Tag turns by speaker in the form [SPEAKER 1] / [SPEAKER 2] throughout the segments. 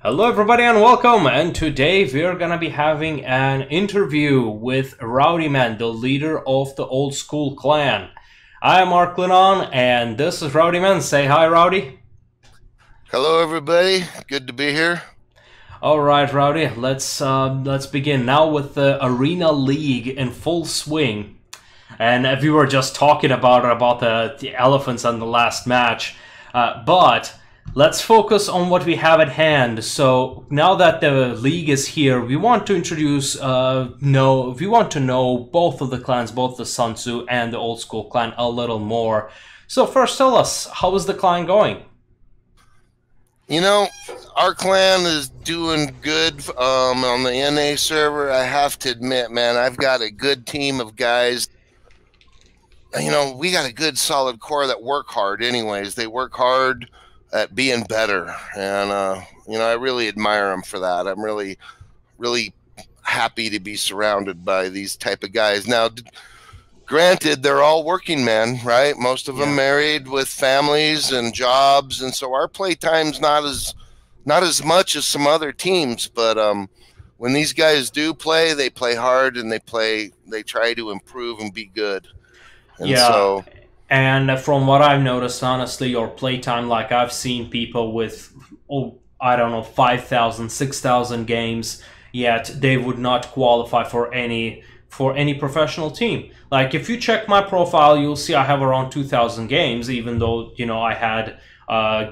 [SPEAKER 1] Hello everybody and welcome, and today we're gonna be having an interview with Rowdy Man, the leader of the Old School clan. I'm Arx and this is Rowdy Man. Say hi, Rowdy.
[SPEAKER 2] Hello, everybody. Good to be here.
[SPEAKER 1] Alright, Rowdy, let's begin now with the Arena League in full swing. And we were just talking about the elephants on the last match. But let's focus on what we have at hand. So now that the league is here, we want to we want to know both of the clans, both the Sun Tzu and the Old School clan, a little more. So first, tell us, how is the clan going?
[SPEAKER 2] You know, our clan is doing good on the NA server. I have to admit, man, I've got a good team of guys. You know, we got a good, solid core that work hard anyways. They work hard at being better. And, you know, I really admire them for that. I'm really, really happy to be surrounded by these type of guys. Now, granted, they're all working men, right? Most of them married with families and jobs, and so our play time's not as much as some other teams. But when these guys do play, they play hard and they try to improve and be good. And so,
[SPEAKER 1] and from what I've noticed, honestly, your playtime, like I've seen people with, I don't know, 5,000, 6,000 games, yet they would not qualify for any professional team. Like if you check my profile, you'll see I have around 2,000 games, even though, you know, I had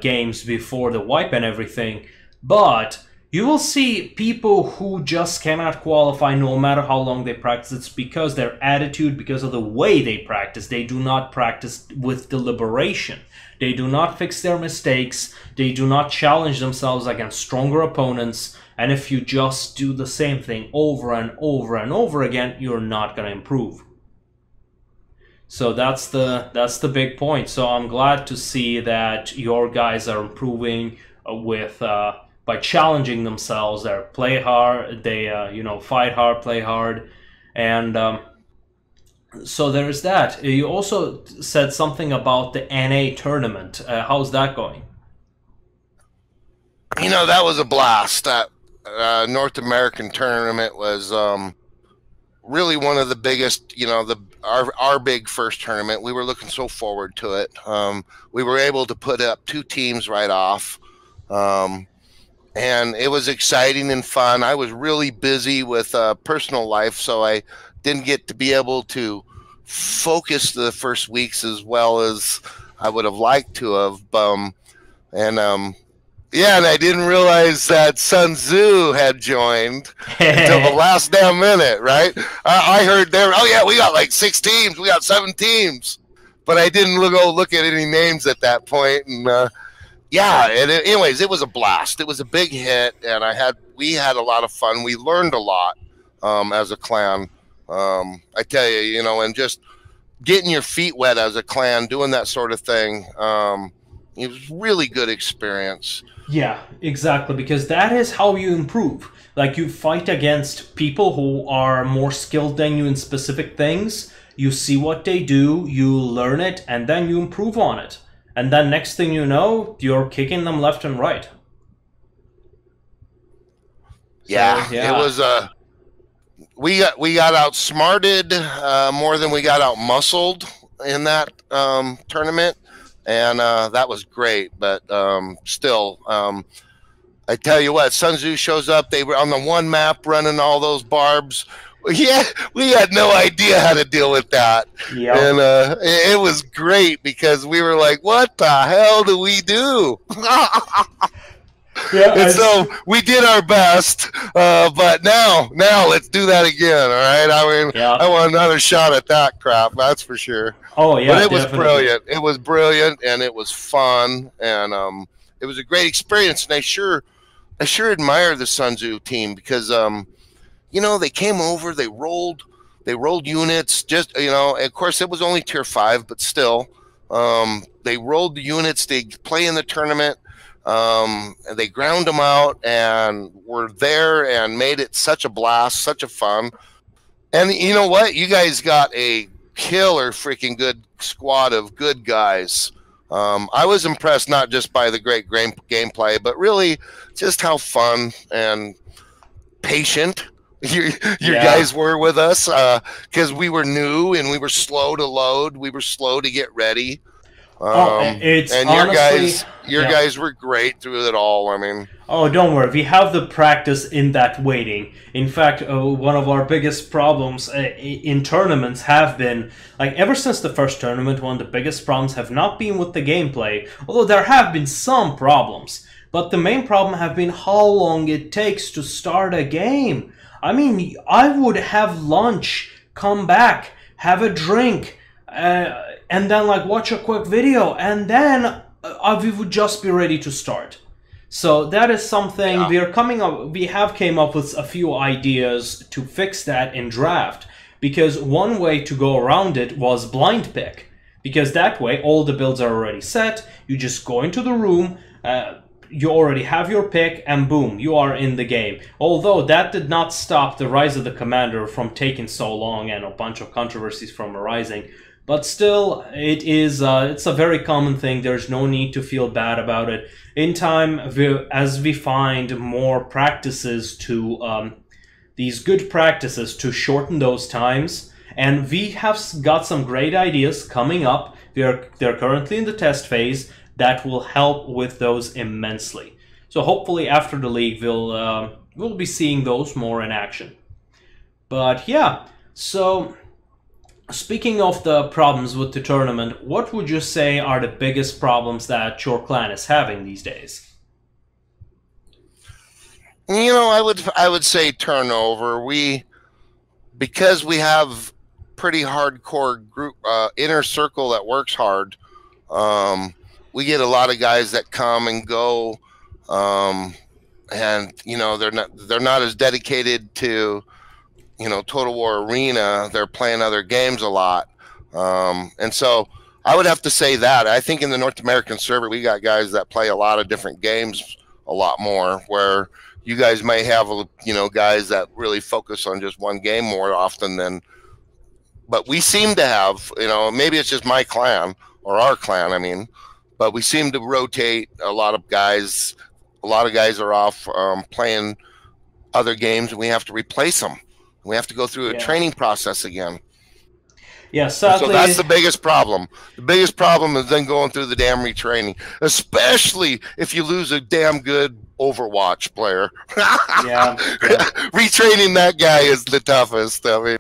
[SPEAKER 1] games before the wipe and everything. But you will see people who just cannot qualify no matter how long they practice. It's because their attitude, because of the way they practice. They do not practice with deliberation. They do not fix their mistakes. They do not challenge themselves against stronger opponents. And if you just do the same thing over and over and over again, you're not going to improve. So that's the big point. So I'm glad to see that your guys are improving with by challenging themselves. They play hard. They you know, fight hard, play hard, and so there's that. You also said something about the NA tournament. How's that going?
[SPEAKER 2] you know, that was a blast. That North American tournament was really one of the biggest. You know, our big first tournament. We were looking so forward to it. We were able to put up two teams right off. And it was exciting and fun. I was really busy with personal life, so I didn't get to be able to focus the first weeks as well as I would have liked to have. Yeah, and I didn't realize that Sun Tzu had joined until the last damn minute, right? I heard there, oh yeah, we got like 6 teams, we got 7 teams, but I didn't look at any names at that point, and yeah, anyways, it was a blast. It was a big hit, and we had a lot of fun. We learned a lot as a clan. I tell you, you know, and just getting your feet wet as a clan, doing that sort of thing, it was really good experience.
[SPEAKER 1] Yeah, exactly, because that is how you improve. Like you fight against people who are more skilled than you in specific things. You see what they do, you learn it, and then you improve on it. And then next thing you know, you're kicking them left and right.
[SPEAKER 2] Yeah, it was we got outsmarted more than we got outmuscled in that tournament, and that was great. But still, I tell you what, Sun Tzu shows up. They were on the one map running all those barbs. Yeah, we had no idea how to deal with that.
[SPEAKER 1] Yep.
[SPEAKER 2] And it was great because we were like, what the hell do we do?
[SPEAKER 1] Yeah,
[SPEAKER 2] and so we did our best, but now let's do that again, all right? I mean,
[SPEAKER 1] yeah.
[SPEAKER 2] I want another shot at that crap, that's for sure.
[SPEAKER 1] Oh, yeah,
[SPEAKER 2] but it
[SPEAKER 1] definitely.
[SPEAKER 2] was brilliant. It was brilliant, and it was fun, and it was a great experience, and I sure admire the Sun Tzu team because you know, they came over, they rolled units, just, you know, of course it was only tier 5, but still, they rolled the units, they play in the tournament, and they ground them out and were there and made it such a blast, such a fun. And you know what? You guys got a killer freaking good squad of good guys. I was impressed not just by the great gameplay, but really just how fun and patient you
[SPEAKER 1] Yeah.
[SPEAKER 2] guys were with us, because we were new and we were slow to load. We were slow to get ready.
[SPEAKER 1] Oh, it's
[SPEAKER 2] And
[SPEAKER 1] honestly,
[SPEAKER 2] your
[SPEAKER 1] yeah.
[SPEAKER 2] guys were great through it all. I mean,
[SPEAKER 1] Oh, don't worry. We have the practice in that waiting. In fact, one of our biggest problems in tournaments have been, like, ever since the first tournament, one of the biggest problems have not been with the gameplay, although there have been some problems. But the main problem have been how long it takes to start a game. I mean, I would have lunch, come back, have a drink, and then, like, watch a quick video, and then we would just be ready to start. So that is something
[SPEAKER 2] yeah,
[SPEAKER 1] we are coming up. We have came up with a few ideas to fix that in draft. Because one way to go around it was blind pick. Because that way all the builds are already set. You just go into the room. You already have your pick, and boom, you are in the game. Although that did not stop the Rise of the Commander from taking so long and a bunch of controversies from arising. But still, it's a very common thing. There's no need to feel bad about it. In time, as we find more practices to these good practices to shorten those times, and we have got some great ideas coming up. They're currently in the test phase that will help with those immensely. So hopefully after the league, we'll be seeing those more in action. But yeah, so. Speaking of the problems with the tournament, what would you say are the biggest problems that your clan is having these days?
[SPEAKER 2] I would say turnover. Because we have pretty hardcore group inner circle that works hard. We get a lot of guys that come and go, and they're not as dedicated to Total War Arena. They're playing other games a lot, and so I would have to say that I think in the North American server we got guys that play a lot of different games a lot more, where you guys may have guys that really focus on just one game more often than. But we seem to have, maybe it's just my clan or our clan. I mean, but we seem to rotate a lot of guys. A lot of guys are off playing other games, and we have to replace them. We have to go through a
[SPEAKER 1] Yeah.
[SPEAKER 2] training process again.
[SPEAKER 1] Yeah,
[SPEAKER 2] And so that's
[SPEAKER 1] sadly,
[SPEAKER 2] the biggest problem. The biggest problem is then going through the damn retraining, especially if you lose a damn good Overwatch player.
[SPEAKER 1] yeah, yeah.
[SPEAKER 2] Retraining that guy is the toughest. I mean,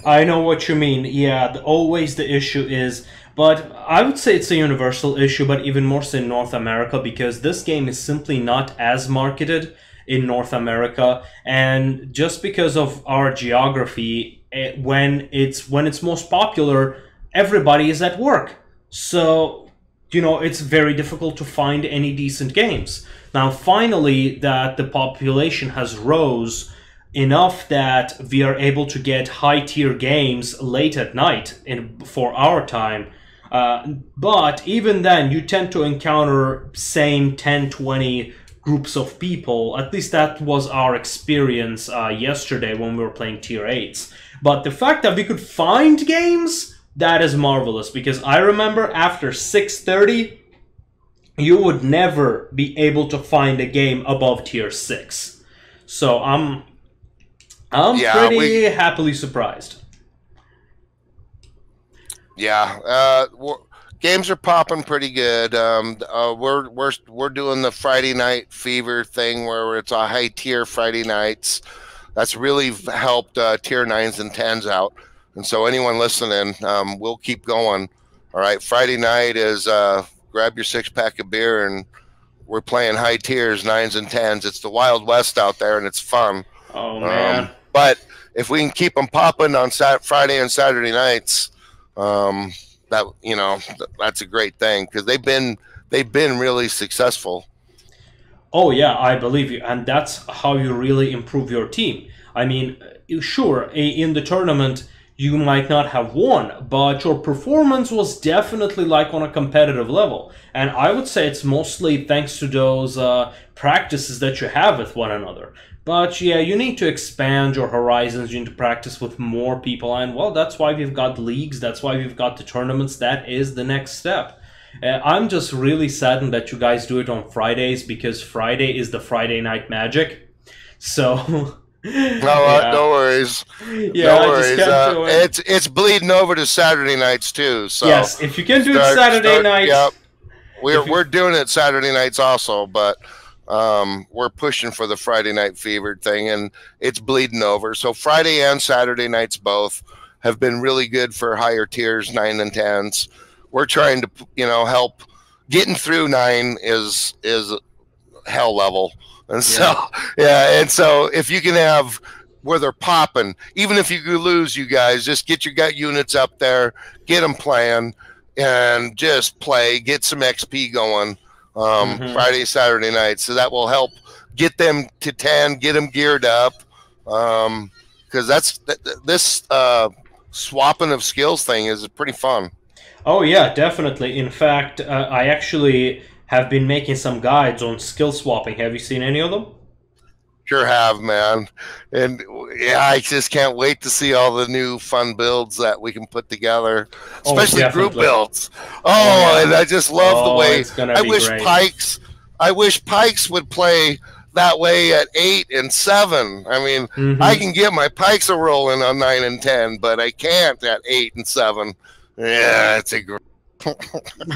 [SPEAKER 1] I know what you mean. Yeah, always the issue is, but I would say it's a universal issue, but even more so in North America, because this game is simply not as marketed in North America, and just because of our geography, when it's most popular, everybody is at work. So, it's very difficult to find any decent games. Now, finally, that the population has rose enough that we are able to get high-tier games late at night for our time. But even then, you tend to encounter same 10, 20 groups of people. At least that was our experience yesterday when we were playing tier 8s. But the fact that we could find games, that is marvelous. Because I remember after 6:30, you would never be able to find a game above tier 6. So I'm
[SPEAKER 2] yeah,
[SPEAKER 1] pretty happily surprised.
[SPEAKER 2] yeah. Games are popping pretty good. We're doing the Friday night fever thing where it's a high tier Friday nights. That's really helped tier 9s and 10s out. And so anyone listening, we'll keep going. All right, Friday night is grab your 6-pack of beer and we're playing high tiers, 9s and 10s. It's the Wild West out there and it's fun.
[SPEAKER 1] Oh man.
[SPEAKER 2] But if we can keep them popping on Friday and Saturday nights, that's a great thing because they've been really successful.
[SPEAKER 1] Oh yeah, I believe you, and that's how you really improve your team. I mean, sure, in the tournament you might not have won, but your performance was definitely like on a competitive level. And I would say it's mostly thanks to those practices that you have with one another. But yeah, you need to expand your horizons, you need to practice with more people, and well, that's why we've got leagues, that's why we've got the tournaments, that is the next step. I'm just really saddened that you guys do it on Fridays because Friday is the Friday Night Magic. So,
[SPEAKER 2] No,
[SPEAKER 1] yeah,
[SPEAKER 2] no worries.
[SPEAKER 1] yeah,
[SPEAKER 2] No
[SPEAKER 1] I just
[SPEAKER 2] worries.
[SPEAKER 1] can't do it.
[SPEAKER 2] It's bleeding over to Saturday nights too. So
[SPEAKER 1] Yes, if you can do it Saturday
[SPEAKER 2] yeah.
[SPEAKER 1] night, if you
[SPEAKER 2] We're doing it Saturday nights also, but we're pushing for the Friday night fever thing, and it's bleeding over. So Friday and Saturday nights both have been really good for higher tiers, 9 and 10s. We're trying to help. Getting through 9 is hell level, and so
[SPEAKER 1] yeah.
[SPEAKER 2] yeah, and so if you can have where they're popping, even if you lose, you guys just get your gut units up there, get them playing, and just play, get some XP going.
[SPEAKER 1] Hmm.
[SPEAKER 2] Friday, Saturday night, so that will help get them to 10, get them geared up, because this swapping of skills thing is pretty fun.
[SPEAKER 1] Oh yeah, definitely. In fact, I actually have been making some guides on skill swapping. Have you seen any of them?
[SPEAKER 2] Sure have, man. And yeah, I just can't wait to see all the new fun builds that we can put together,
[SPEAKER 1] Oh,
[SPEAKER 2] especially group
[SPEAKER 1] definitely.
[SPEAKER 2] builds.
[SPEAKER 1] Oh
[SPEAKER 2] Oh,
[SPEAKER 1] yeah.
[SPEAKER 2] and I just love the
[SPEAKER 1] Oh,
[SPEAKER 2] way
[SPEAKER 1] it's gonna
[SPEAKER 2] I
[SPEAKER 1] be
[SPEAKER 2] wish
[SPEAKER 1] great.
[SPEAKER 2] Pikes I wish Pikes would play that way at 8 and 7. I mean, I
[SPEAKER 1] Hmm.
[SPEAKER 2] can get my Pikes a rolling on 9 and 10, but I can't at 8 and 7. Yeah, it's a great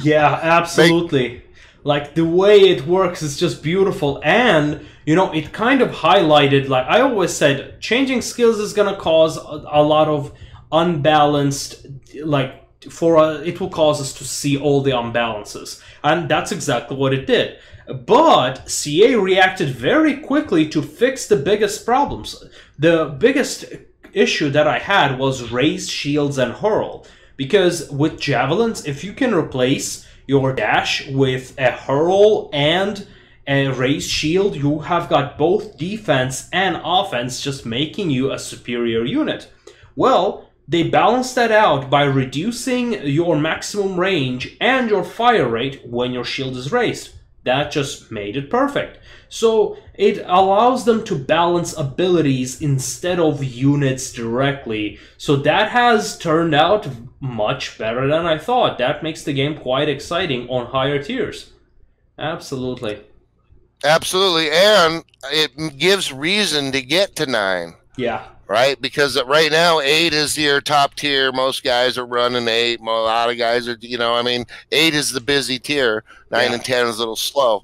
[SPEAKER 1] Yeah,
[SPEAKER 2] make
[SPEAKER 1] absolutely. Like the way it works is just beautiful, and it kind of highlighted. Like I always said, changing skills is gonna cause a lot of unbalanced. Like it will cause us to see all the unbalances, and that's exactly what it did. But CA reacted very quickly to fix the biggest problems. The biggest issue that I had was raised shields and hurl. Because with javelins, if you can replace your dash with a hurl and a raised shield, you have got both defense and offense, just making you a superior unit. Well, they balanced that out by reducing your maximum range and your fire rate when your shield is raised. That just made it perfect. So it allows them to balance abilities instead of units directly. So that has turned out much better than I thought. That makes the game quite exciting on higher tiers. Absolutely.
[SPEAKER 2] absolutely, and it gives reason to get to 9.
[SPEAKER 1] Yeah.
[SPEAKER 2] Right? Because right now, 8 is your top tier. Most guys are running 8. A lot of guys are, I mean, 8 is the busy tier. 9
[SPEAKER 1] Yeah.
[SPEAKER 2] and 10 is a little slow.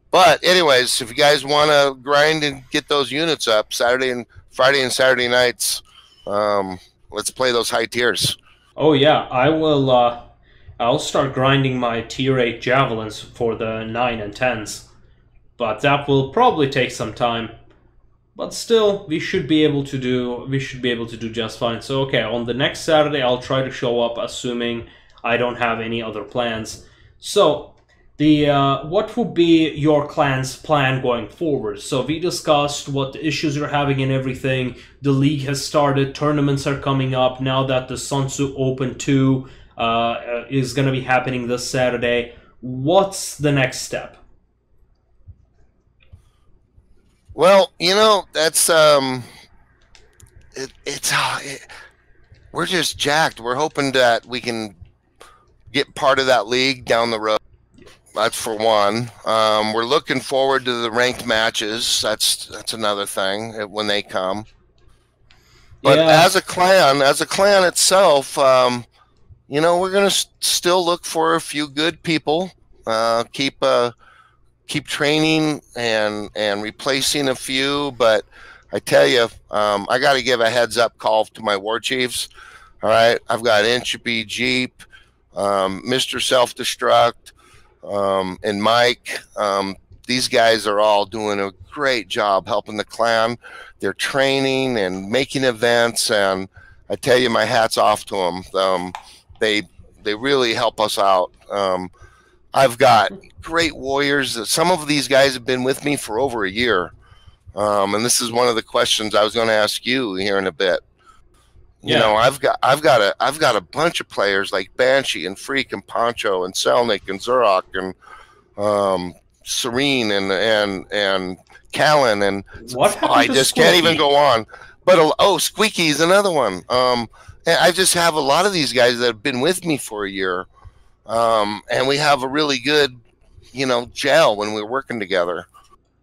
[SPEAKER 2] But anyways, if you guys want to grind and get those units up, Friday and Saturday nights, let's play those high tiers.
[SPEAKER 1] Oh yeah, I will I'll start grinding my tier 8 javelins for the 9 and 10s. But that will probably take some time. But still, we should be able to do just fine. So okay, on the next Saturday I'll try to show up, assuming I don't have any other plans. So the what would be your clan's plan going forward? So we discussed what issues you're having and everything. The league has started, tournaments are coming up now that the Sun Tzu Open 2 is going to be happening this Saturday. What's the next step?
[SPEAKER 2] Well, that's it's we're just jacked. We're hoping that we can get part of that league down the road. That's for one. We're looking forward to the ranked matches. That's another thing when they come. But
[SPEAKER 1] Yeah,
[SPEAKER 2] as a clan itself, we're gonna still look for a few good people. Keep training and replacing a few. But I tell you, I got to give a heads up call to my war chiefs. All right, I've got Entropy, Jeep, Mr. Self Destruct, and Mike. These guys are all doing a great job helping the clan. They're training and making events, and I tell you, my hat's off to them. They they really help us out. I've got great warriors. Some of these guys have been with me for over a year, and this is one of the questions I was going to ask you here in a bit.
[SPEAKER 1] yeah.
[SPEAKER 2] I've got a bunch of players like Banshee and Freak and Poncho and Selnick and Zurok and Serene and Callan and
[SPEAKER 1] What happened
[SPEAKER 2] I
[SPEAKER 1] to
[SPEAKER 2] just can't even
[SPEAKER 1] Squeaky?
[SPEAKER 2] go on. But Squeaky is another one. And I just have a lot of these guys that have been with me for a year. and we have a really good, gel when we're working together.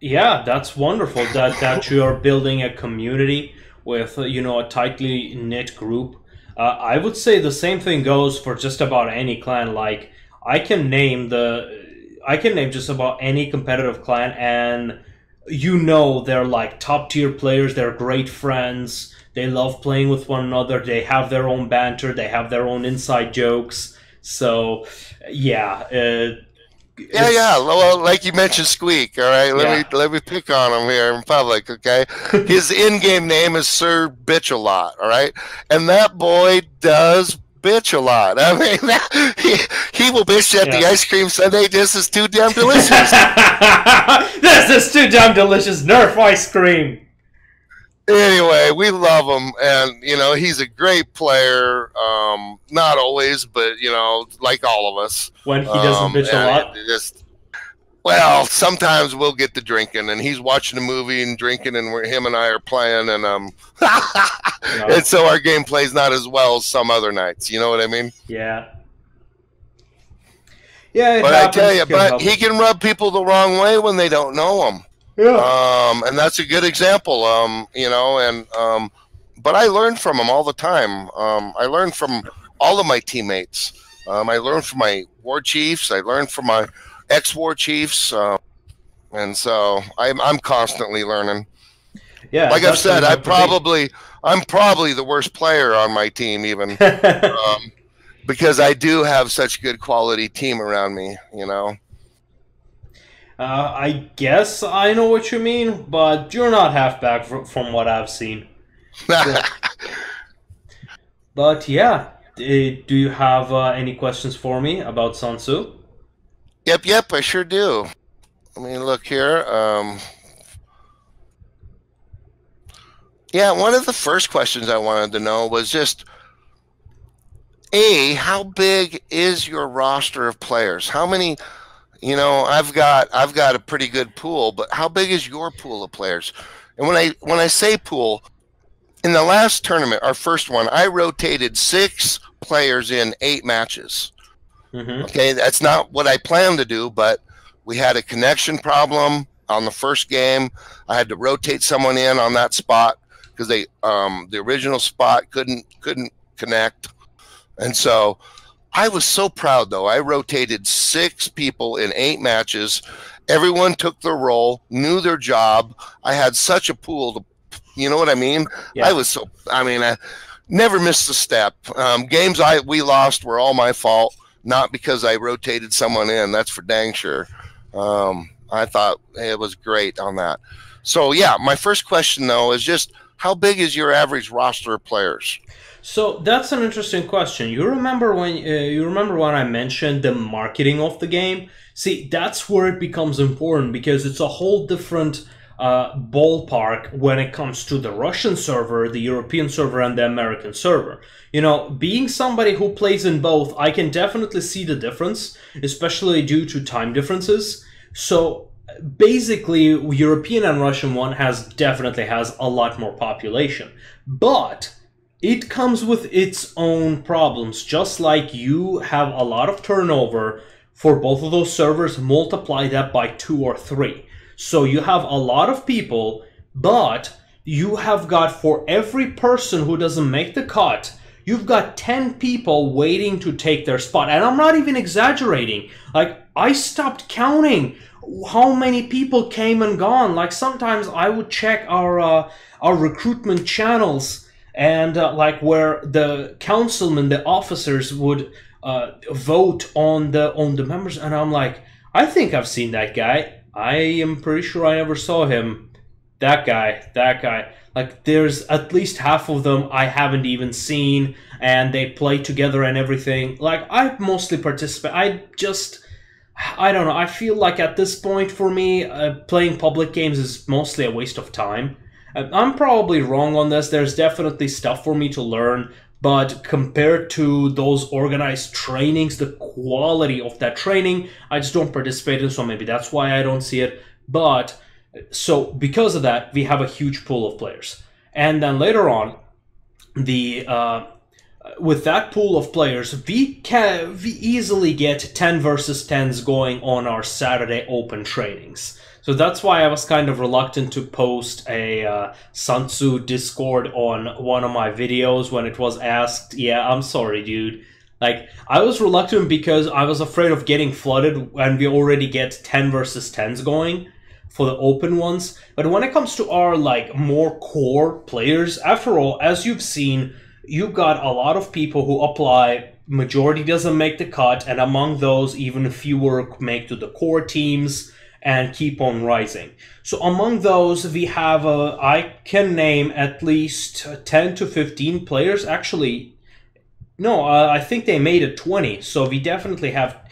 [SPEAKER 1] Yeah, that's wonderful that you are building a community with a tightly knit group. I would say the same thing goes for just about any clan. Like I can name just about any competitive clan, and they're like top tier players. They're great friends. They love playing with one another. They have their own banter. They have their own inside jokes. So yeah,
[SPEAKER 2] Yeah. Well, like you mentioned, Squeak. All right,
[SPEAKER 1] yeah.
[SPEAKER 2] let me pick on him here in public. Okay, his in-game name is Sir Bitch a Lot. All right, and that boy does bitch a lot. I mean, he will bitch at the ice cream sundae. This is too damn delicious.
[SPEAKER 1] This is too damn delicious. Nerf ice cream.
[SPEAKER 2] Anyway, we love him, and he's a great player. Not always, but like all of us.
[SPEAKER 1] When he doesn't bitch a lot.
[SPEAKER 2] Well, sometimes we'll get to drinking, and he's watching a movie and drinking, and him and I are playing, and and so our game plays not as well as some other nights. You know what I mean?
[SPEAKER 1] Yeah. Yeah.
[SPEAKER 2] But I tell you, he can rub people the wrong way when they don't know him.
[SPEAKER 1] Yeah.
[SPEAKER 2] And that's a good example. But I learned from him all the time. I learned from all of my teammates. I learned from my war chiefs. I learned from my ex-war chiefs. And so I'm constantly learning.
[SPEAKER 1] Yeah.
[SPEAKER 2] Like I've said, I'm probably the worst player on my team, even because I do have such good quality team around me.
[SPEAKER 1] I guess I know what you mean, but you're not halfback from what I've seen. But yeah, do you have any questions for me about Sun Tzu?
[SPEAKER 2] Yep, I sure do. Let me look here. Yeah, one of the first questions I wanted to know was just, how big is your roster of players? How many? I've got a pretty good pool, but how big is your pool of players? And when I say pool, in the last tournament, our first one, I rotated 6 players in 8 matches. Okay, that's not what I planned to do, but we had a connection problem on the first game. I had to rotate someone in on that spot because the original spot couldn't connect, and so I was so proud, though. I rotated 6 people in 8 matches. Everyone took their role, knew their job. I had such a pool to, you know what I mean? Yeah. I never missed a step. Games we lost were all my fault, not because I rotated someone in. That's for dang sure. I thought it was great on that. So, yeah, my first question, though, is just how big is your average roster of players?
[SPEAKER 1] So that's an interesting question. You remember when I mentioned the marketing of the game? See, that's where it becomes important because it's a whole different ballpark when it comes to the Russian server, the European server, and the American server. Being somebody who plays in both, I can definitely see the difference, especially due to time differences. So basically, European and Russian one definitely has a lot more population, but it comes with its own problems. Just like you have a lot of turnover for both of those servers, multiply that by 2 or 3. So you have a lot of people, but you have got, for every person who doesn't make the cut, you've got 10 people waiting to take their spot. And I'm not even exaggerating. Like, I stopped counting how many people came and gone. Like, sometimes I would check our recruitment channels, and like where the councilmen, the officers would vote on the members, and I'm like, I think I've seen that guy. I am pretty sure I never saw him. That guy. Like, there's at least half of them I haven't even seen, and they play together and everything. Like, I mostly participate. I don't know. I feel like at this point for me, playing public games is mostly a waste of time. I'm probably wrong on this. There's definitely stuff for me to learn, but compared to those organized trainings, the quality of that training, I just don't participate in, so maybe that's why I don't see it. But, so because of that, we have a huge pool of players. And then later on, the with that pool of players, we easily get 10 versus 10s going on our Saturday open trainings. So that's why I was kind of reluctant to post a Sun Tzu Discord on one of my videos when it was asked. Yeah, I'm sorry, dude. Like, I was reluctant because I was afraid of getting flooded when we already get 10 versus 10s going for the open ones. But when it comes to our, like, more core players, after all, as you've seen, you've got a lot of people who apply, majority doesn't make the cut, and among those, even fewer make to the core teams and keep on rising. So among those, we have, I can name at least 10 to 15 players. Actually, no, I think they made it 20. So we definitely have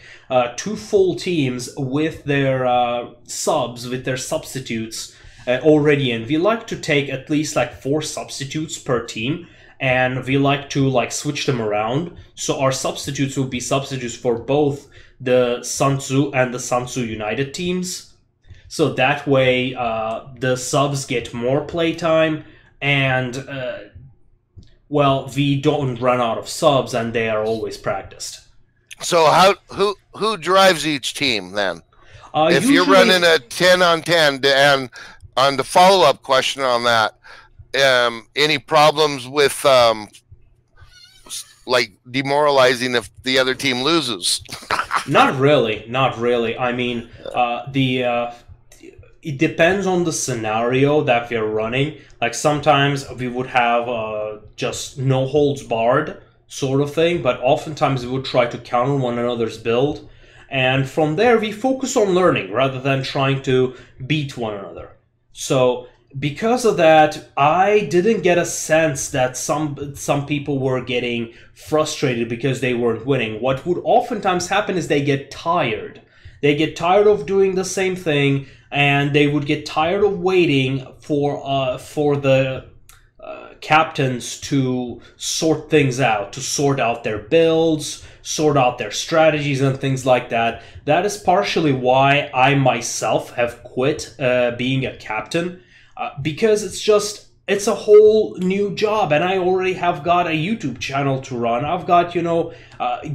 [SPEAKER 1] 2 full teams with their subs, with their substitutes already in. We like to take at least like 4 substitutes per team, and we like to like switch them around. So our substitutes will be substitutes for both the Sun Tzu and the Sun Tzu United teams. So that way the subs get more playtime, and well, we don't run out of subs, and they are always practiced.
[SPEAKER 2] So who drives each team then? If
[SPEAKER 1] Usually,
[SPEAKER 2] you're running a 10-on-10, and on the follow-up question on that, any problems with like demoralizing if the other team loses?
[SPEAKER 1] Not really, not really. I mean, it depends on the scenario that we're running. Like sometimes we would have just no holds barred sort of thing, but oftentimes we would try to counter one another's build. And from there, we focus on learning rather than trying to beat one another. So because of that, I didn't get a sense that some people were getting frustrated because they weren't winning. What would oftentimes happen is they get tired. They get tired of doing the same thing, and they would get tired of waiting for the captains to sort things out, to sort out their builds, sort out their strategies and things like that. That is partially why I myself have quit being a captain, because it's a whole new job, and I already have got a YouTube channel to run. I've got,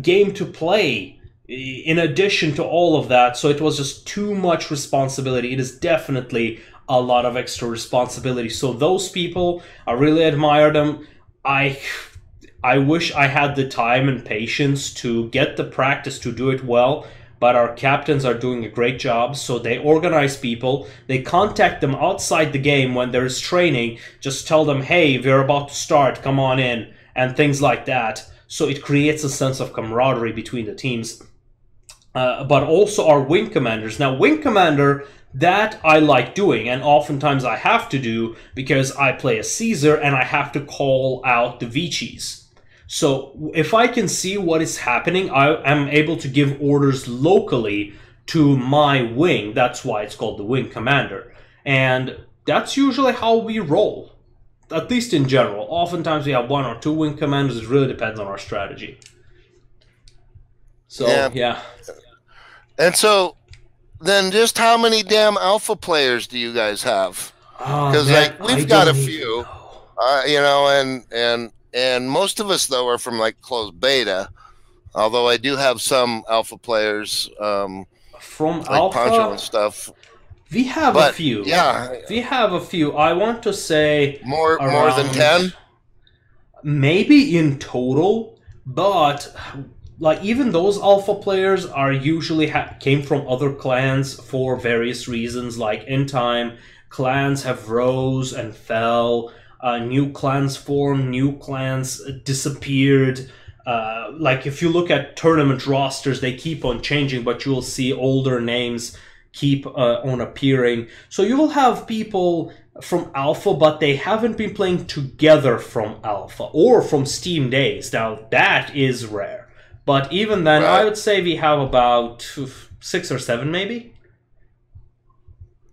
[SPEAKER 1] game to play in addition to all of that, so it was just too much responsibility. It is definitely a lot of extra responsibility. So those people, I really admire them. I wish I had the time and patience to get the practice to do it well, but our captains are doing a great job. So they organize people, they contact them outside the game when there is training, just tell them, hey, we're about to start, come on in, and things like that. So it creates a sense of camaraderie between the teams. But also our wing commanders. Now, wing commander, that I like doing, and oftentimes I have to do because I play a Caesar and I have to call out the Vichis. So if I can see what is happening, I am able to give orders locally to my wing. That's why it's called the wing commander. And that's usually how we roll, at least in general. Oftentimes we have 1 or 2 wing commanders. It really depends on our strategy. So, yeah.
[SPEAKER 2] And so, then just how many damn alpha players do you guys have? Because like we've got a few, and most of us though are from like closed beta. Although I do have some alpha players
[SPEAKER 1] from
[SPEAKER 2] like
[SPEAKER 1] alpha
[SPEAKER 2] Pancho and stuff.
[SPEAKER 1] We have a few.
[SPEAKER 2] Yeah,
[SPEAKER 1] we have a few. I want to say
[SPEAKER 2] more than 10,
[SPEAKER 1] maybe in total, but. Like, even those alpha players are usually came from other clans for various reasons. Like, in time, clans have rose and fell, new clans formed, new clans disappeared. Like, if you look at tournament rosters, they keep on changing, but you'll see older names keep on appearing. So you will have people from alpha, but they haven't been playing together from alpha or from Steam days. Now, that is rare. But even then, right. I would say we have about 6 or 7, maybe.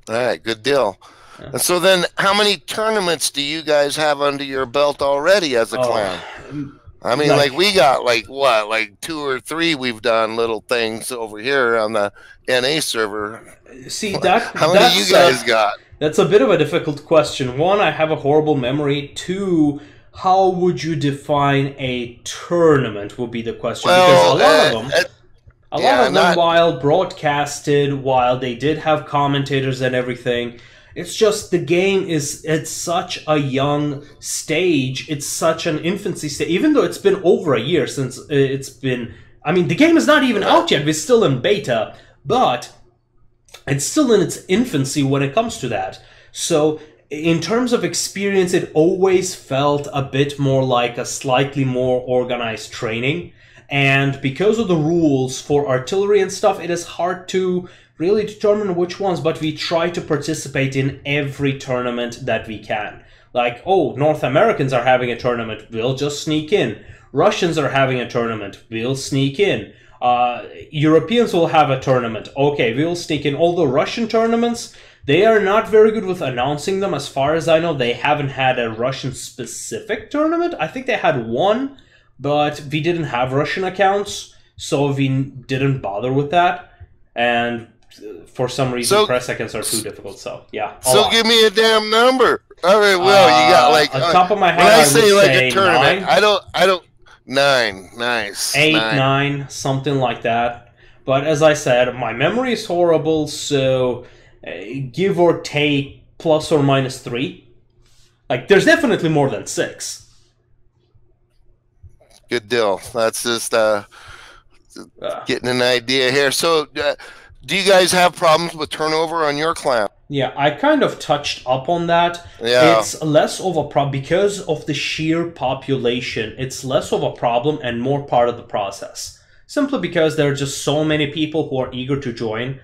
[SPEAKER 2] All right, good deal. Yeah. And so then, how many tournaments do you guys have under your belt already as a clan? I mean, like we got like 2 or 3 we've done little things over here on the NA server.
[SPEAKER 1] See,
[SPEAKER 2] how many do you guys got?
[SPEAKER 1] That's a bit of a difficult question. 1, I have a horrible memory. 2, how would you define a tournament would be the question.
[SPEAKER 2] Well,
[SPEAKER 1] Because a lot of them,
[SPEAKER 2] yeah, not
[SPEAKER 1] while broadcasted, while they did have commentators and everything, it's just the game it's such a young stage. It's such an infancy stage. Even though it's been over a year since it's been... I mean, the game is not even out yet. We're still in beta. But it's still in its infancy when it comes to that. So in terms of experience, it always felt a bit more like a slightly more organized training. And because of the rules for artillery and stuff, it is hard to really determine which ones, but we try to participate in every tournament that we can. Like, oh, North Americans are having a tournament, we'll just sneak in. Russians are having a tournament, we'll sneak in. Europeans will have a tournament, okay, we'll sneak in. Although Russian tournaments, they are not very good with announcing them. As far as I know, they haven't had a Russian-specific tournament. I think they had one, but we didn't have Russian accounts, so we didn't bother with that. And for some reason, press seconds are too difficult, so yeah.
[SPEAKER 2] So give me a damn number. All right, well, you got like...
[SPEAKER 1] on top of my head,
[SPEAKER 2] when I
[SPEAKER 1] would
[SPEAKER 2] say like
[SPEAKER 1] say
[SPEAKER 2] a tournament,
[SPEAKER 1] 9.
[SPEAKER 2] I don't... 9, nice.
[SPEAKER 1] 8, 9, something like that. But as I said, my memory is horrible, so give or take plus or minus 3. Like, there's definitely more than 6.
[SPEAKER 2] Good deal. That's just getting an idea here. So, do you guys have problems with turnover on your clan?
[SPEAKER 1] Yeah, I kind of touched up on that.
[SPEAKER 2] Yeah.
[SPEAKER 1] It's less of a problem because of the sheer population. It's less of a problem and more part of the process. Simply because there are just so many people who are eager to join.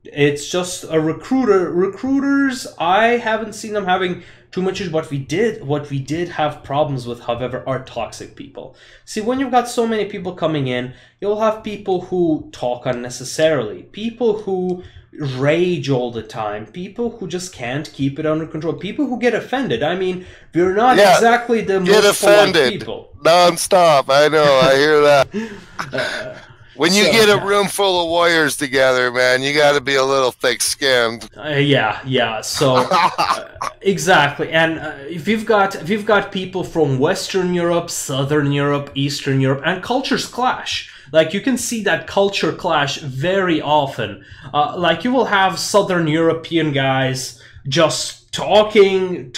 [SPEAKER 1] It's just a recruiters, I haven't seen them having too much issues. What we did have problems with, however, are toxic people. See, when you've got so many people coming in, you'll have people who talk unnecessarily, people who rage all the time, people who just can't keep it under control, people who get offended. I mean, we're not exactly the most polite people.
[SPEAKER 2] Non-stop. I know, I hear that. When you get a room full of warriors together, man, you got to be a little thick-skinned.
[SPEAKER 1] Yeah. So exactly, and if you've got people from Western Europe, Southern Europe, Eastern Europe, and cultures clash. Like, you can see that culture clash very often. Like, you will have Southern European guys just talking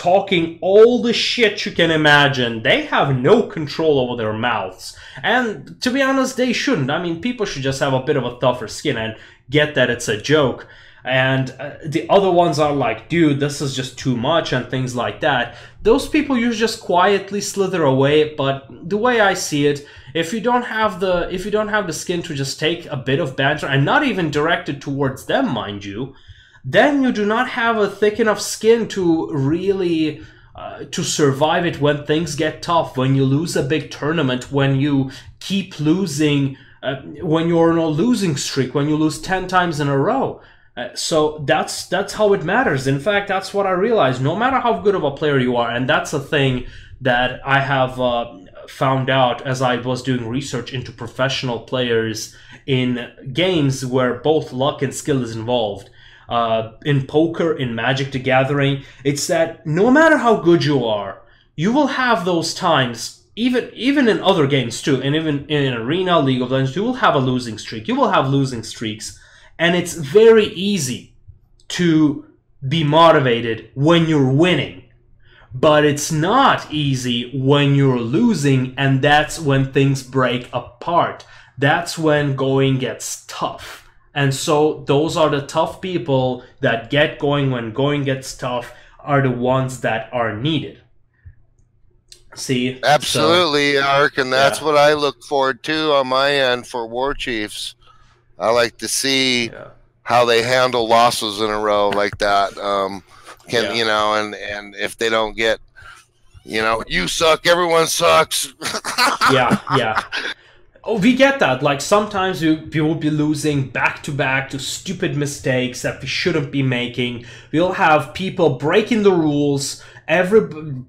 [SPEAKER 1] all the shit you can imagine. They have no control over their mouths. And to be honest, they shouldn't. I mean, people should just have a bit of a tougher skin and get that it's a joke. And the other ones are like, dude, this is just too much and things like that. Those people usually just quietly slither away. But the way I see it, if you don't have the skin to just take a bit of banter, and not even directed towards them, mind you, then you do not have a thick enough skin to really to survive it when things get tough, when you lose a big tournament, when you keep losing, when you're on a losing streak, when you lose 10 times in a row. So that's how it matters. In fact, that's what I realized. No matter how good of a player you are, and that's a thing that I have found out as I was doing research into professional players in games where both luck and skill is involved. In poker, in Magic the Gathering, it's that no matter how good you are, you will have those times, even in other games too, and even in Arena, League of Legends, you will have a losing streak. You will have losing streaks, and it's very easy to be motivated when you're winning. But it's not easy when you're losing, and that's when things break apart. That's when going gets tough. And so those are the tough people that get going when going gets tough, are the ones that are needed. See?
[SPEAKER 2] Absolutely, Ark, and that's what I look forward to on my end for War Chiefs. I like to see how they handle losses in a row like that. You know, and if they don't get, you know, you suck, everyone sucks.
[SPEAKER 1] Yeah. Oh, we get that. Like, sometimes we will be losing back-to-back to stupid mistakes that we shouldn't be making. We'll have people breaking the rules,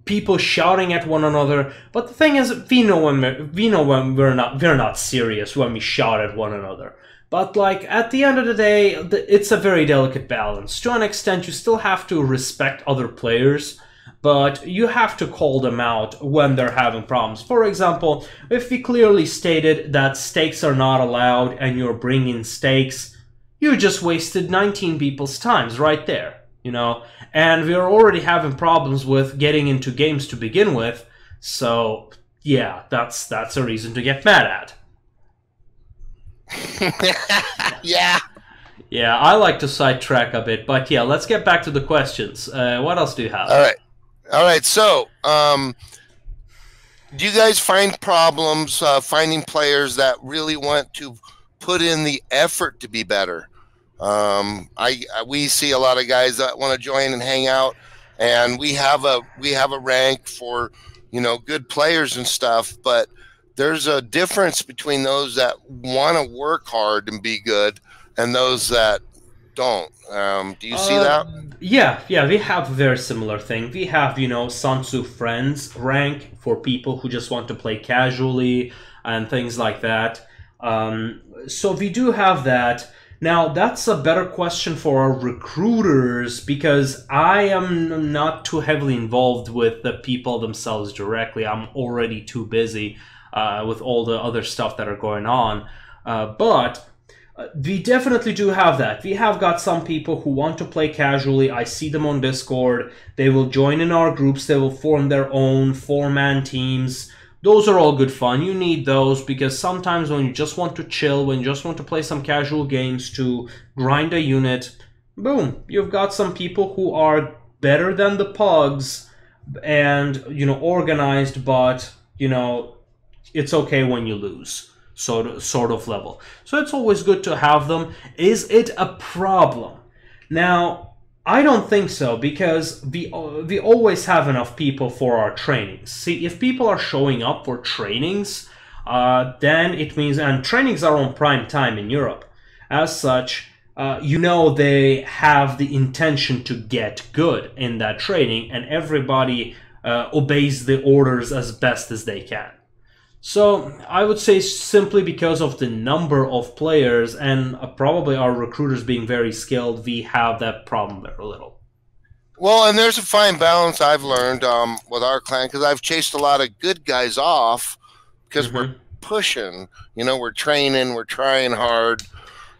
[SPEAKER 1] people shouting at one another. But the thing is, we know when we're not serious when we shout at one another. But, like, at the end of the day, it's a very delicate balance. To an extent, you still have to respect other players. but you have to call them out when they're having problems. For example, if we clearly stated that stakes are not allowed and you're bringing stakes, you just wasted 19 people's times right there, you know? And we're already having problems with getting into games to begin with, so yeah, that's a reason to get mad at.
[SPEAKER 2] Yeah.
[SPEAKER 1] Yeah, I like to sidetrack a bit, but yeah, let's get back to the questions. What else do you have?
[SPEAKER 2] All right. So, do you guys find problems finding players that really want to put in the effort to be better? We see a lot of guys that want to join and hang out, and we have a rank for, you know, good players and stuff, but there's a difference between those that want to work hard and be good and those that don't. Do you see that?
[SPEAKER 1] Yeah, we have a very similar thing. We have, you know, Sun Tzu Friends rank for people who just want to play casually and things like that. So we do have that. Now, that's a better question for our recruiters, because I am not too heavily involved with the people themselves directly. I'm already too busy with all the other stuff that are going on. But we definitely do have that. We have got some people who want to play casually. I see them on Discord. They will join in our groups. They will form their own 4-man teams. Those are all good fun. You need those because sometimes when you just want to chill, when you just want to play some casual games to grind a unit, boom, you've got some people who are better than the pugs and, you know, organized, but, you know, it's okay when you lose. Sort of level. So it's always good to have them. Is it a problem? Now, I don't think so, because we always have enough people for our trainings. See, if people are showing up for trainings, then it means, and trainings are on prime time in Europe. As such, you know, they have the intention to get good in that training, and everybody obeys the orders as best as they can. So I would say simply because of the number of players and probably our recruiters being very skilled, we have that problem there a little.
[SPEAKER 2] Well, and there's a fine balance I've learned with our clan, because I've chased a lot of good guys off because we're pushing. You know, we're training, we're trying hard.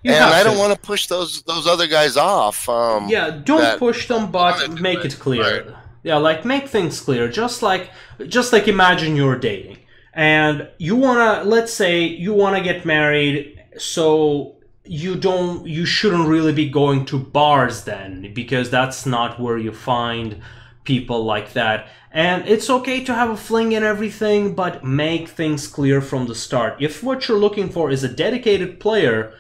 [SPEAKER 2] And I don't want to push those other guys off.
[SPEAKER 1] Yeah, don't push them, but make it clear. Right. Yeah, like make things clear. Just like imagine you're dating. And you wanna, let's say you wanna get married, so you shouldn't really be going to bars then, because that's not where you find people like that. And it's okay to have a fling and everything, but make things clear from the start. If what you're looking for is a dedicated player,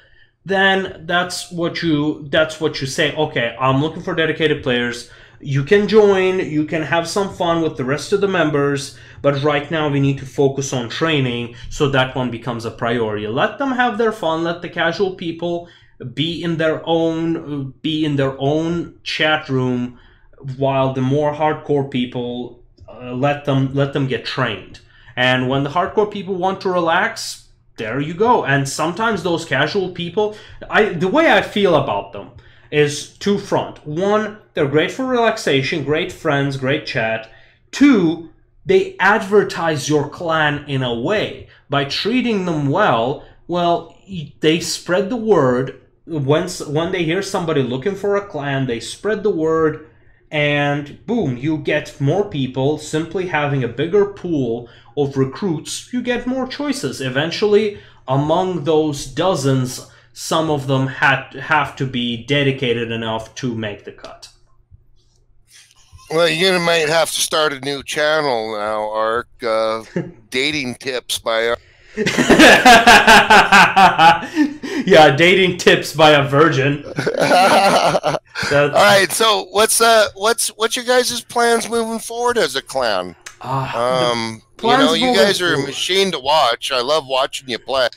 [SPEAKER 1] then that's what you say. Okay, I'm looking for dedicated players. You can join, you can have some fun with the rest of the members, but right now we need to focus on training, so that one becomes a priority. Let them have their fun, let the casual people be in their own chat room, while the more hardcore people let them get trained. And when the hardcore people want to relax, there you go. And sometimes those casual people, the way I feel about them is two-front. One, they're great for relaxation, great friends, great chat. Two, they advertise your clan in a way. By treating them well, they spread the word. When they hear somebody looking for a clan, they spread the word, and boom, you get more people. Simply having a bigger pool of recruits, you get more choices. Eventually, among those dozens, some of them have to be dedicated enough to make the cut.
[SPEAKER 2] Well, you might have to start a new channel now, Ark. Dating tips by Ark.
[SPEAKER 1] Yeah, dating tips by a virgin.
[SPEAKER 2] All right, so what's your guys' plans moving forward as a clan? You know, you guys are a machine to watch. I love watching you play.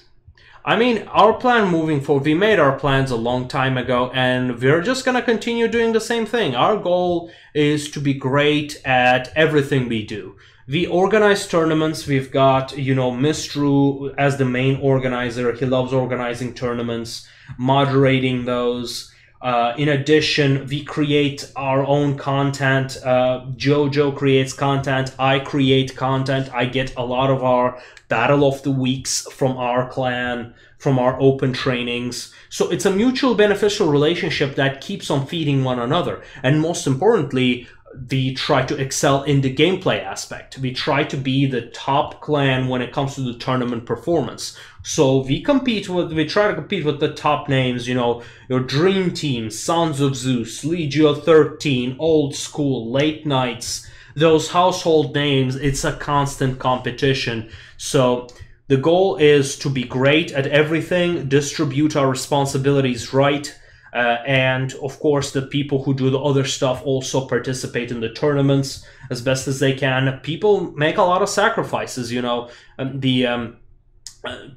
[SPEAKER 1] I mean, our plan moving forward, we made our plans a long time ago, and we're just going to continue doing the same thing. Our goal is to be great at everything we do. We organize tournaments. We've got, you know, Mistru as the main organizer. He loves organizing tournaments, moderating those. In addition, we create our own content. Jojo creates content. I create content. I get a lot of our Battle of the Weeks from our clan, from our open trainings. So it's a mutual beneficial relationship that keeps on feeding one another. And most importantly, we try to excel in the gameplay aspect. We try to be the top clan when it comes to the tournament performance. So we try to compete with the top names, you know, your Dream Team, Sons of Zeus, Legio 13, Old School, Late Nights, those household names. It's a constant competition. So the goal is to be great at everything, distribute our responsibilities right, and of course the people who do the other stuff also participate in the tournaments as best as they can. People make a lot of sacrifices, you know.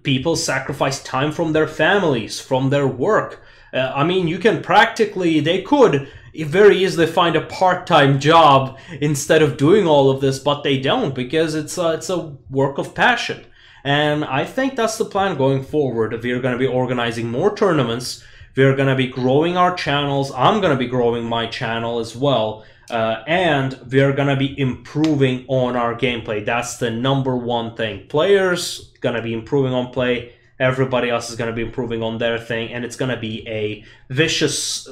[SPEAKER 1] People sacrifice time from their families, from their work. I mean, they could very easily find a part-time job instead of doing all of this, but they don't, because it's a work of passion. And I think that's the plan going forward. We're going to be organizing more tournaments. We're going to be growing our channels. I'm going to be growing my channel as well. And we're going to be improving on our gameplay. That's the number one thing. Players going to be improving on play. Everybody else is going to be improving on their thing. And it's going to be a vicious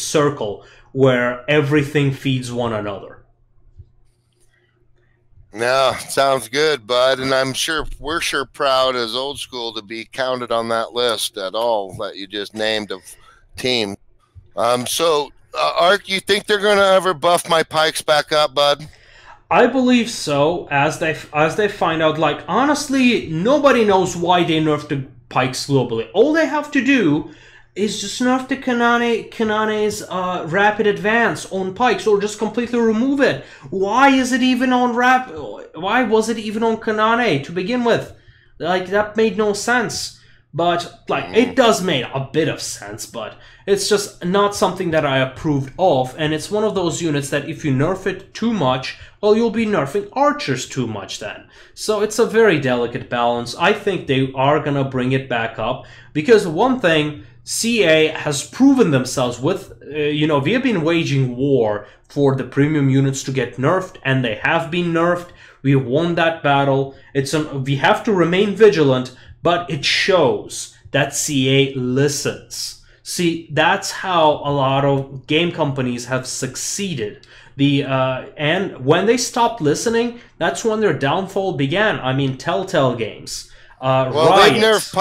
[SPEAKER 1] circle where everything feeds one another.
[SPEAKER 2] No, sounds good, bud. And we're sure proud as Old School to be counted on that list at all that you just named of team. Ark, you think they're going to ever buff my pikes back up, bud?
[SPEAKER 1] I believe so, as they find out. Like, honestly, nobody knows why they nerfed the pikes globally. All they have to do is just nerf the Kanane's rapid advance on pikes, or just completely remove it. Why is it even on Why was it even on Kanane to begin with? Like, that made no sense. But, like, it does make a bit of sense, but it's just not something that I approved of, and it's one of those units that if you nerf it too much, well, you'll be nerfing archers too much then. So it's a very delicate balance. I think they are gonna bring it back up, because one thing, CA has proven themselves with, we have been waging war for the premium units to get nerfed, and they have been nerfed. We won that battle. We have to remain vigilant, but it shows that CA listens. See, that's how a lot of game companies have succeeded. And when they stopped listening, that's when their downfall began. I mean, Telltale Games.
[SPEAKER 2] They've nerfed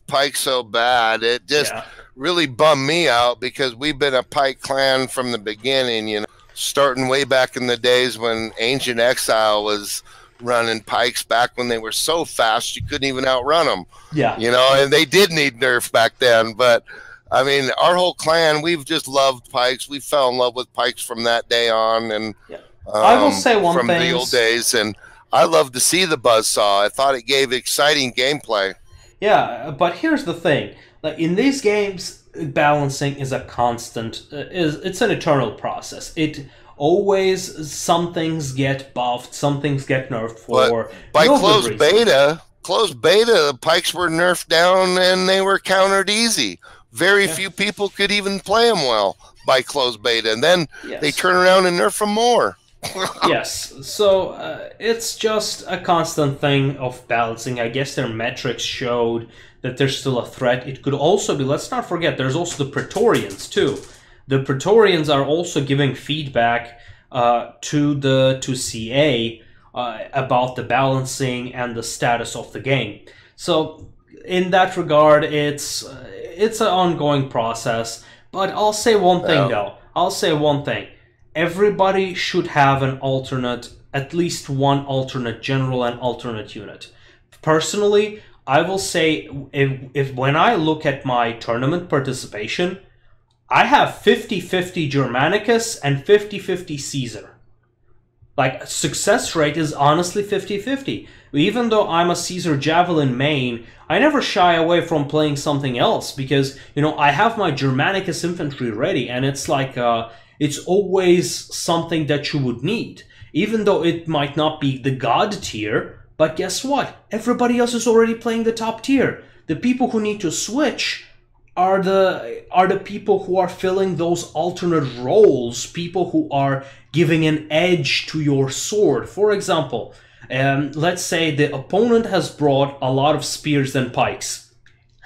[SPEAKER 2] Pike so bad, it just really bummed me out, because we've been a Pike clan from the beginning, you know, starting way back in the days when Ancient Exile was running pikes, back when they were so fast you couldn't even outrun them. Yeah, you know, and they did need nerf back then. But I mean, our whole clan, we've just loved pikes. We fell in love with pikes from that day on, and
[SPEAKER 1] I will say one
[SPEAKER 2] from
[SPEAKER 1] thing
[SPEAKER 2] the old days. And I love to see the buzzsaw. I thought it gave exciting gameplay.
[SPEAKER 1] Yeah, but here's the thing: like, in these games, balancing is a constant. It's an eternal process. Always, some things get buffed, some things get nerfed for.
[SPEAKER 2] But by closed beta, the pikes were nerfed down and they were countered easy. Very few people could even play them well by closed beta, and then they turn around and nerf them more.
[SPEAKER 1] Yes, so it's just a constant thing of balancing. I guess their metrics showed that there's still a threat. It could also be, let's not forget, there's also the Praetorians too. The Praetorians are also giving feedback to CA about the balancing and the status of the game. So in that regard, it's an ongoing process. But I'll say one thing though. I'll say one thing. Everybody should have at least one alternate general and alternate unit. Personally, I will say, if when I look at my tournament participation, I have 50-50 Germanicus and 50-50 Caesar. Like, success rate is honestly 50-50. Even though I'm a Caesar Javelin main, I never shy away from playing something else, because, you know, I have my Germanicus infantry ready, and it's like, it's always something that you would need. Even though it might not be the god tier, but guess what? Everybody else is already playing the top tier. The people who need to switch are the people who are filling those alternate roles, people who are giving an edge to your sword. For example, let's say the opponent has brought a lot of spears and pikes.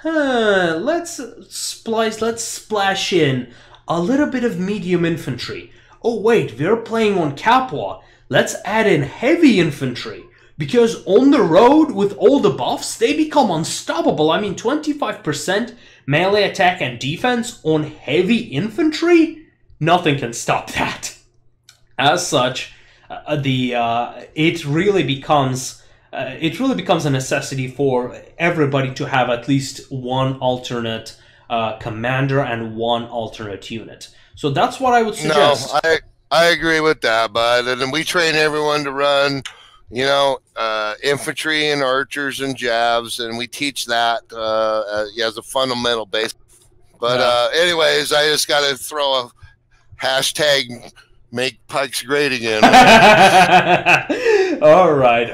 [SPEAKER 1] Let's splash in a little bit of medium infantry. Oh wait, we're playing on Capua. Let's add in heavy infantry. Because on the road, with all the buffs, they become unstoppable. I mean, 25% melee attack and defense on heavy infantry? Nothing can stop that. As such, it really becomes a necessity for everybody to have at least one alternate commander and one alternate unit. So that's what I would suggest.
[SPEAKER 2] No, I agree with that, bud. And we train everyone to run, you know, infantry and archers and jabs, and we teach that as a fundamental base. But anyways, I just got to throw a hashtag make pikes great again.
[SPEAKER 1] all right.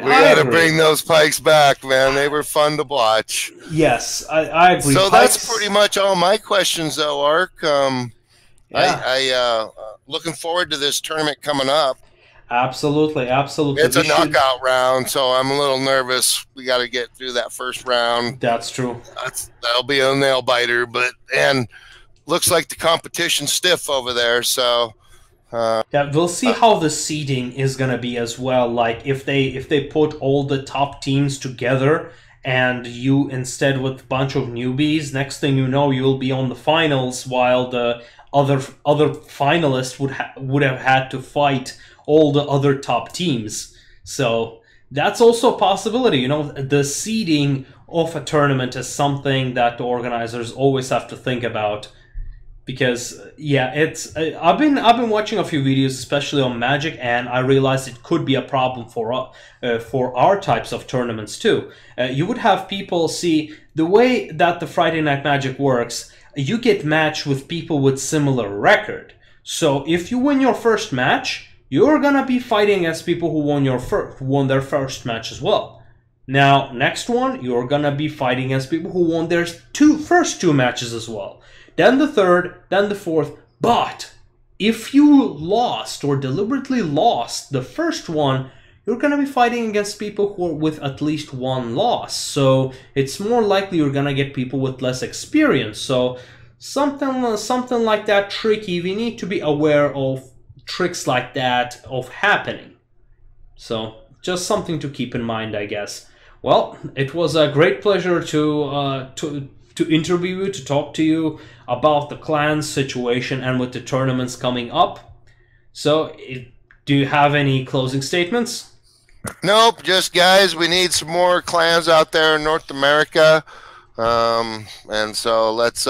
[SPEAKER 2] We got to bring those pikes back, man. They were fun to watch.
[SPEAKER 1] Yes, I agree.
[SPEAKER 2] So that's pretty much all my questions, though, Ark. I looking forward to this tournament coming up.
[SPEAKER 1] Absolutely.
[SPEAKER 2] It's a knockout round, so I'm a little nervous. We got to get through that first round.
[SPEAKER 1] That's true.
[SPEAKER 2] That'll be a nail biter, and looks like the competition's stiff over there. So
[SPEAKER 1] yeah, we'll see how the seeding is gonna be as well. Like if they put all the top teams together, and you instead with a bunch of newbies, next thing you know, you'll be on the finals, while the other finalists would have had to fight all the other top teams. So that's also a possibility. You know, the seeding of a tournament is something that the organizers always have to think about, because yeah, I've been watching a few videos, especially on Magic, and I realized it could be a problem for our types of tournaments too. You would have people see the way that the Friday Night Magic works. You get matched with people with similar record. So if you win your first match, you're gonna be fighting against people who won their first match as well. Now, next one, you're gonna be fighting against people who won their first two matches as well. Then the third, then the fourth. But if you lost or deliberately lost the first one, you're gonna be fighting against people who are with at least one loss. So it's more likely you're gonna get people with less experience. So something like that tricky. We need to be aware of tricks like that of happening. So just something to keep in mind, I guess. Well, it was a great pleasure to interview you, to talk to you about the clans situation and with the tournaments coming up. So do you have any closing statements?
[SPEAKER 2] Nope, just guys, we need some more clans out there in North America, and so let's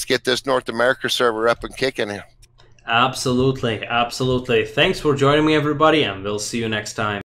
[SPEAKER 2] get this North America server up and kicking here.
[SPEAKER 1] Absolutely. Thanks for joining me, everybody, and we'll see you next time.